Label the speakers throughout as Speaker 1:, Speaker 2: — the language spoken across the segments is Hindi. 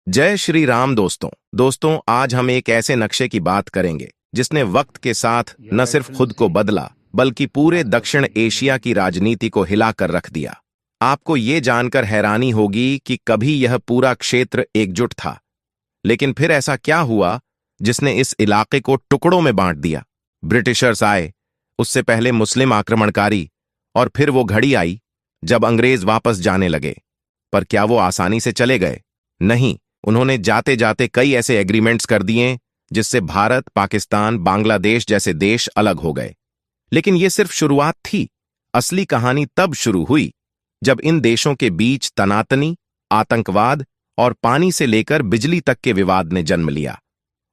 Speaker 1: जय श्री राम दोस्तों आज हम एक ऐसे नक्शे की बात करेंगे जिसने वक्त के साथ न सिर्फ खुद को बदला बल्कि पूरे दक्षिण एशिया की राजनीति को हिलाकर रख दिया। आपको ये जानकर हैरानी होगी कि कभी यह पूरा क्षेत्र एकजुट था, लेकिन फिर ऐसा क्या हुआ जिसने इस इलाके को टुकड़ों में बांट दिया। ब्रिटिशर्स आए, उससे पहले मुस्लिम आक्रमणकारी, और फिर वो घड़ी आई जब अंग्रेज वापस जाने लगे। पर क्या वो आसानी से चले गए? नहीं, उन्होंने जाते जाते कई ऐसे एग्रीमेंट्स कर दिए जिससे भारत, पाकिस्तान, बांग्लादेश जैसे देश अलग हो गए। लेकिन ये सिर्फ शुरुआत थी। असली कहानी तब शुरू हुई जब इन देशों के बीच तनातनी, आतंकवाद और पानी से लेकर बिजली तक के विवाद ने जन्म लिया।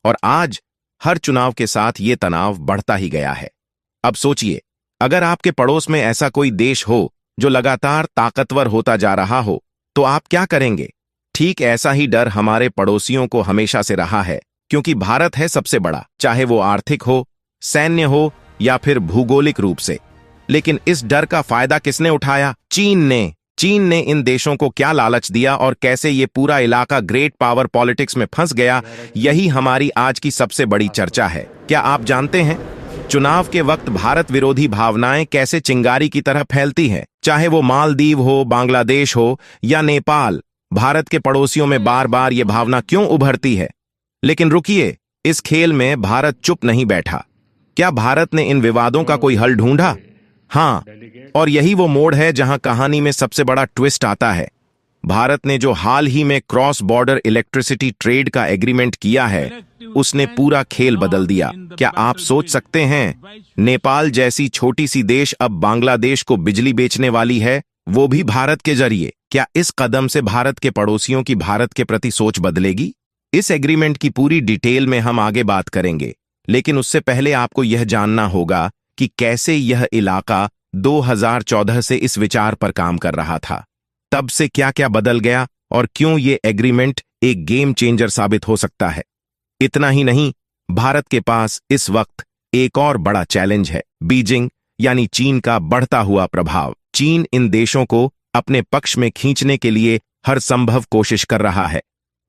Speaker 1: और आज हर चुनाव के साथ ये तनाव बढ़ता ही गया है। अब सोचिए, अगर आपके पड़ोस में ऐसा कोई देश हो जो लगातार ताकतवर होता जा रहा हो, तो आप क्या करेंगे? ठीक ऐसा ही डर हमारे पड़ोसियों को हमेशा से रहा है, क्योंकि भारत है सबसे बड़ा, चाहे वो आर्थिक हो, सैन्य हो या फिर भूगोलिक रूप से। लेकिन इस डर का फायदा किसने उठाया? चीन ने इन देशों को क्या लालच दिया और कैसे ये पूरा इलाका ग्रेट पावर पॉलिटिक्स में फंस गया, यही हमारी आज की सबसे बड़ी चर्चा है। क्या आप जानते हैं चुनाव के वक्त भारत विरोधी भावनाएं कैसे चिंगारी की तरह फैलती हैं? चाहे वो मालदीव हो, बांग्लादेश हो या नेपाल, भारत के पड़ोसियों में बार बार ये भावना क्यों उभरती है? लेकिन रुकिए, इस खेल में भारत चुप नहीं बैठा। क्या भारत ने इन विवादों का कोई हल ढूंढा? हाँ, और यही वो मोड़ है जहां कहानी में सबसे बड़ा ट्विस्ट आता है। भारत ने जो हाल ही में क्रॉस बॉर्डर इलेक्ट्रिसिटी ट्रेड का एग्रीमेंट किया है, उसने पूरा खेल बदल दिया। क्या आप सोच सकते हैं, नेपाल जैसी छोटी सी देश अब बांग्लादेश को बिजली बेचने वाली है, वो भी भारत के जरिए। क्या इस कदम से भारत के पड़ोसियों की भारत के प्रति सोच बदलेगी? इस एग्रीमेंट की पूरी डिटेल में हम आगे बात करेंगे, लेकिन उससे पहले आपको यह जानना होगा कि कैसे यह इलाका 2014 से इस विचार पर काम कर रहा था। तब से क्या क्या बदल गया और क्यों ये एग्रीमेंट एक गेम चेंजर साबित हो सकता है। इतना ही नहीं, भारत के पास इस वक्त एक और बड़ा चैलेंज है, बीजिंग यानी चीन का बढ़ता हुआ प्रभाव। चीन इन देशों को अपने पक्ष में खींचने के लिए हर संभव कोशिश कर रहा है,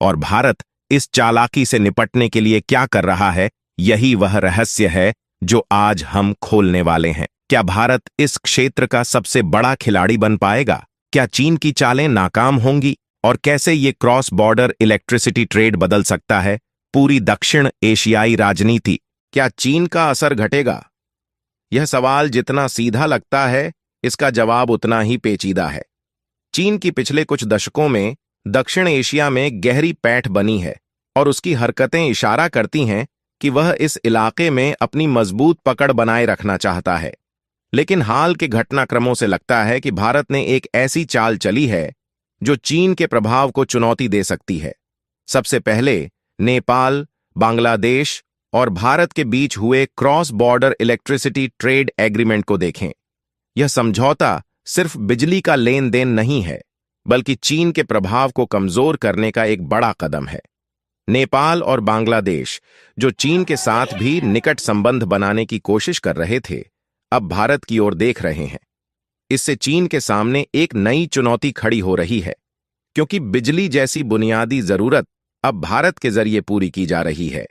Speaker 1: और भारत इस चालाकी से निपटने के लिए क्या कर रहा है, यही वह रहस्य है जो आज हम खोलने वाले हैं। क्या भारत इस क्षेत्र का सबसे बड़ा खिलाड़ी बन पाएगा? क्या चीन की चालें नाकाम होंगी? और कैसे ये क्रॉस बॉर्डर इलेक्ट्रिसिटी ट्रेड बदल सकता है पूरी दक्षिण एशियाई राजनीति? क्या चीन का असर घटेगा? यह सवाल जितना सीधा लगता है, इसका जवाब उतना ही पेचीदा है। चीन की पिछले कुछ दशकों में दक्षिण एशिया में गहरी पैठ बनी है, और उसकी हरकतें इशारा करती हैं कि वह इस इलाके में अपनी मजबूत पकड़ बनाए रखना चाहता है। लेकिन हाल के घटनाक्रमों से लगता है कि भारत ने एक ऐसी चाल चली है जो चीन के प्रभाव को चुनौती दे सकती है। सबसे पहले नेपाल, बांग्लादेश और भारत के बीच हुए cross border electricity trade agreement को देखें। यह समझौता सिर्फ बिजली का लेन देन नहीं है, बल्कि चीन के प्रभाव को कमजोर करने का एक बड़ा कदम है। नेपाल और बांग्लादेश, जो चीन के साथ भी निकट संबंध बनाने की कोशिश कर रहे थे, अब भारत की ओर देख रहे हैं। इससे चीन के सामने एक नई चुनौती खड़ी हो रही है, क्योंकि बिजली जैसी बुनियादी जरूरत अब भारत के जरिए पूरी की जा रही है।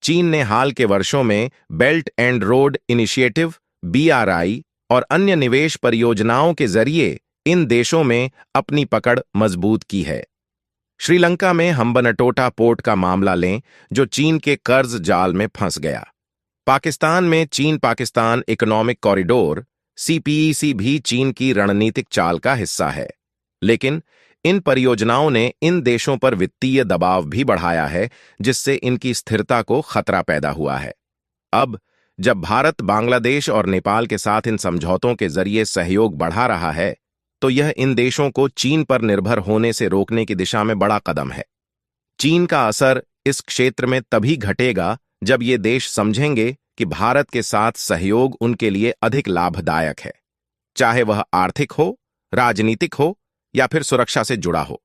Speaker 1: चीन ने हाल के वर्षों में belt and road initiative (BRI) और अन्य निवेश परियोजनाओं के जरिए इन देशों में अपनी पकड़ मजबूत की है। श्रीलंका में हम्बनटोटा पोर्ट का मामला लें, जो चीन के कर्ज जाल में फंस गया। पाकिस्तान में चीन पाकिस्तान इकोनॉमिक कॉरिडोर (CPEC) भी चीन की रणनीतिक चाल का हिस्सा है। लेकिन इन परियोजनाओं ने इन देशों पर वित्तीय दबाव भी बढ़ाया है, जिससे इनकी स्थिरता को खतरा पैदा हुआ है। अब जब भारत बांग्लादेश और नेपाल के साथ इन समझौतों के जरिए सहयोग बढ़ा रहा है, तो यह इन देशों को चीन पर निर्भर होने से रोकने की दिशा में बड़ा कदम है। चीन का असर इस क्षेत्र में तभी घटेगा जब ये देश समझेंगे कि भारत के साथ सहयोग उनके लिए अधिक लाभदायक है, चाहे वह आर्थिक हो, राजनीतिक हो या फिर सुरक्षा से जुड़ा हो।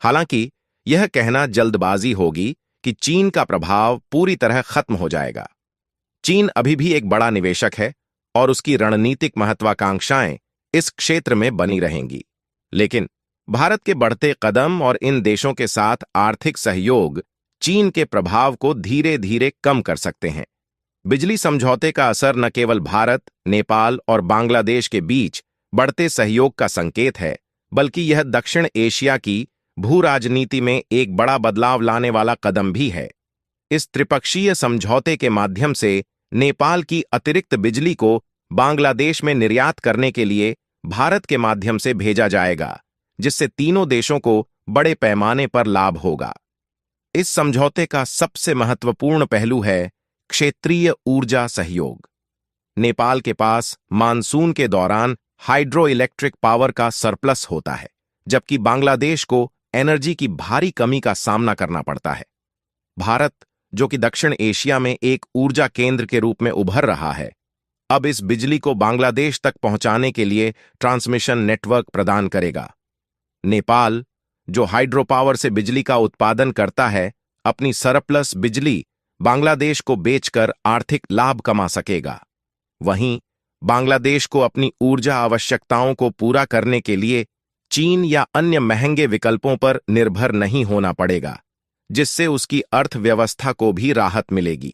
Speaker 1: हालांकि यह कहना जल्दबाजी होगी कि चीन का प्रभाव पूरी तरह खत्म हो जाएगा। चीन अभी भी एक बड़ा निवेशक है और उसकी रणनीतिक महत्वाकांक्षाएं इस क्षेत्र में बनी रहेंगी। लेकिन भारत के बढ़ते कदम और इन देशों के साथ आर्थिक सहयोग चीन के प्रभाव को धीरे धीरे कम कर सकते हैं। बिजली समझौते का असर न केवल भारत, नेपाल और बांग्लादेश के बीच बढ़ते सहयोग का संकेत है, बल्कि यह दक्षिण एशिया की भू राजनीति में एक बड़ा बदलाव लाने वाला कदम भी है। इस त्रिपक्षीय समझौते के माध्यम से नेपाल की अतिरिक्त बिजली को बांग्लादेश में निर्यात करने के लिए भारत के माध्यम से भेजा जाएगा, जिससे तीनों देशों को बड़े पैमाने पर लाभ होगा। इस समझौते का सबसे महत्वपूर्ण पहलू है क्षेत्रीय ऊर्जा सहयोग। नेपाल के पास मानसून के दौरान हाइड्रो इलेक्ट्रिक पावर का सरप्लस होता है, जबकि बांग्लादेश को एनर्जी की भारी कमी का सामना करना पड़ता है। भारत, जो कि दक्षिण एशिया में एक ऊर्जा केंद्र के रूप में उभर रहा है, अब इस बिजली को बांग्लादेश तक पहुंचाने के लिए ट्रांसमिशन नेटवर्क प्रदान करेगा। नेपाल, जो हाइड्रो पावर से बिजली का उत्पादन करता है, अपनी सरप्लस बिजली बांग्लादेश को बेचकर आर्थिक लाभ कमा सकेगा। वहीं बांग्लादेश को अपनी ऊर्जा आवश्यकताओं को पूरा करने के लिए चीन या अन्य महंगे विकल्पों पर निर्भर नहीं होना पड़ेगा, जिससे उसकी अर्थव्यवस्था को भी राहत मिलेगी।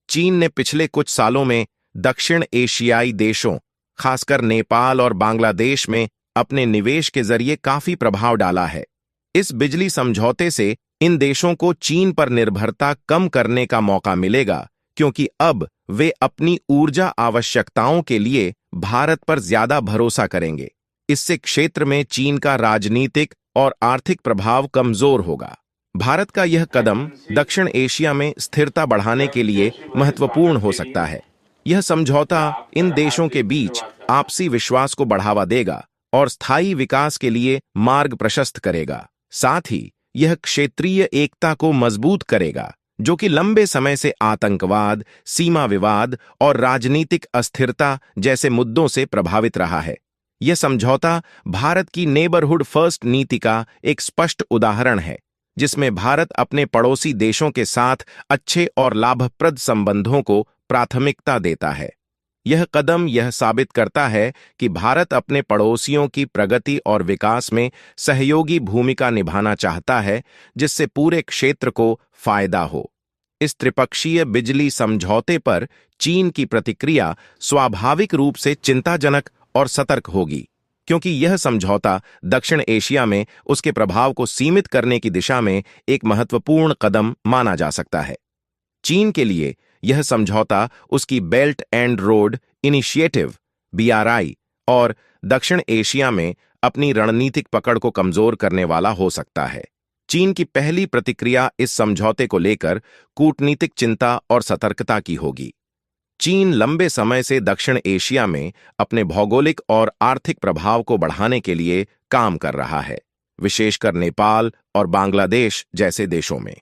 Speaker 1: चीन ने पिछले कुछ सालों में दक्षिण एशियाई देशों, खासकर नेपाल और बांग्लादेश में अपने निवेश के जरिए काफी प्रभाव डाला है। इस बिजली समझौते से इन देशों को चीन पर निर्भरता कम करने का मौका मिलेगा, क्योंकि अब वे अपनी ऊर्जा आवश्यकताओं के लिए भारत पर ज्यादा भरोसा करेंगे। इससे क्षेत्र में चीन का राजनीतिक और आर्थिक प्रभाव कमजोर होगा। भारत का यह कदम दक्षिण एशिया में स्थिरता बढ़ाने के लिए महत्वपूर्ण हो सकता है। यह समझौता इन देशों के बीच आपसी विश्वास को बढ़ावा देगा और स्थायी विकास के लिए मार्ग प्रशस्त करेगा। साथ ही यह क्षेत्रीय एकता को मजबूत करेगा, जो कि लंबे समय से आतंकवाद, सीमा विवाद और राजनीतिक अस्थिरता जैसे मुद्दों से प्रभावित रहा है। यह समझौता भारत की नेबरहुड फर्स्ट नीति का एक स्पष्ट उदाहरण है, जिसमें भारत अपने पड़ोसी देशों के साथ अच्छे और लाभप्रद संबंधों को प्राथमिकता देता है। यह कदम यह साबित करता है कि भारत अपने पड़ोसियों की प्रगति और विकास में सहयोगी भूमिका निभाना चाहता है, जिससे पूरे क्षेत्र को फायदा हो। इस त्रिपक्षीय बिजली समझौते पर चीन की प्रतिक्रिया स्वाभाविक रूप से चिंताजनक और सतर्क होगी, क्योंकि यह समझौता दक्षिण एशिया में उसके प्रभाव को सीमित करने की दिशा में एक महत्वपूर्ण कदम माना जा सकता है। चीन के लिए यह समझौता उसकी belt and road initiative (BRI) और दक्षिण एशिया में अपनी रणनीतिक पकड़ को कमजोर करने वाला हो सकता है। चीन की पहली प्रतिक्रिया इस समझौते को लेकर कूटनीतिक चिंता और सतर्कता की होगी। चीन लंबे समय से दक्षिण एशिया में अपने भौगोलिक और आर्थिक प्रभाव को बढ़ाने के लिए काम कर रहा है, विशेषकर नेपाल और बांग्लादेश जैसे देशों में।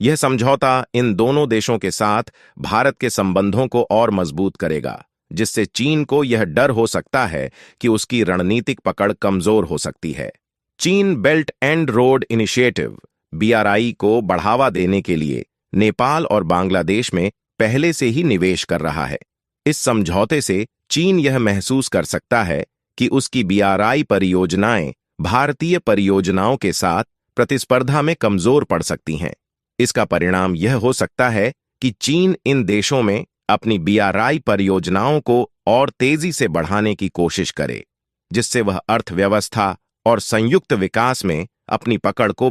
Speaker 1: यह समझौता इन दोनों देशों के साथ भारत के संबंधों को और मजबूत करेगा, जिससे चीन को यह डर हो सकता है कि उसकी रणनीतिक पकड़ कमजोर हो सकती है। चीन belt and road initiative (BRI) को बढ़ावा देने के लिए नेपाल और बांग्लादेश में पहले से ही निवेश कर रहा है। इस समझौते से चीन यह महसूस कर सकता है कि उसकी BRI परियोजनाएं भारतीय परियोजनाओं के साथ प्रतिस्पर्धा में कमजोर पड़ सकती हैं। इसका परिणाम यह हो सकता है कि चीन इन देशों में अपनी BRI परियोजनाओं को और तेजी से बढ़ाने की कोशिश करे, जिससे वह अर्थव्यवस्था और संयुक्त विकास में अपनी पकड़ को